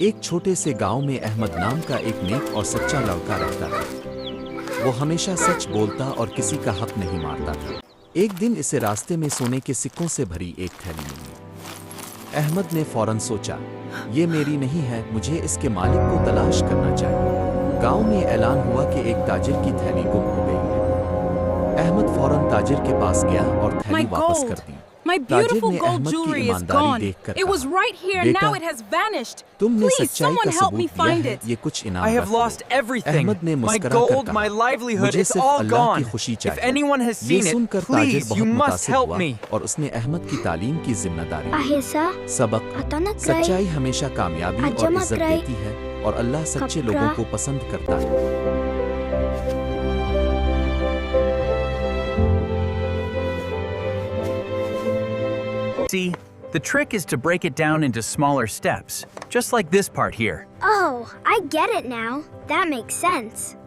ایک چھوٹے سے گاؤں میں احمد نام کا ایک نیک اور سچا لڑکا رہتا تھا۔ وہ ہمیشہ سچ بولتا اور کسی کا حق نہیں مارتا تھا۔ ایک دن اسے راستے میں سونے کے سکوں سے بھری ایک تھیلی ملی۔ احمد نے فوراً سوچا، یہ میری نہیں ہے، مجھے اس کے مالک کو تلاش کرنا چاہیے۔ گاؤں میں اعلان ہوا کہ ایک تاجر کی تھیلی گم ہو گئی ہے۔ احمد فوراً تاجر کے پاس گیا اور تھیلی واپس کر دی۔ My تاجر beautiful نے gold احمد کی jewelry is ایمانداری gone. دیکھ کر It was کہا، right here, beta, now it has vanished. تم نے Please, سچائی someone کا help me ثبوت دیا find ہے، it. یہ کچھ انعام I have رکھ دو۔ lost everything. احمد نے My مسکرا کر gold, my کہا، livelihood, مجھے it's صرف all اللہ کی gone. خوشی If چاہیے۔ anyone has یہ seen سن it, کر تاجر please, بہت you must متاثر help ہوا me. اور اس نے احمد کی تعلیم کی ذمہ داری لی۔ اہیسا سبق: اتنکرائی سچائی ہمیشہ کامیابی اور اجمکرائی عزت دیتی ہے اور اللہ سچے لوگوں کو پسند کرتا ہے۔ See, the trick is to break it down into smaller steps, just like this part here. Oh, I get it now. That makes sense.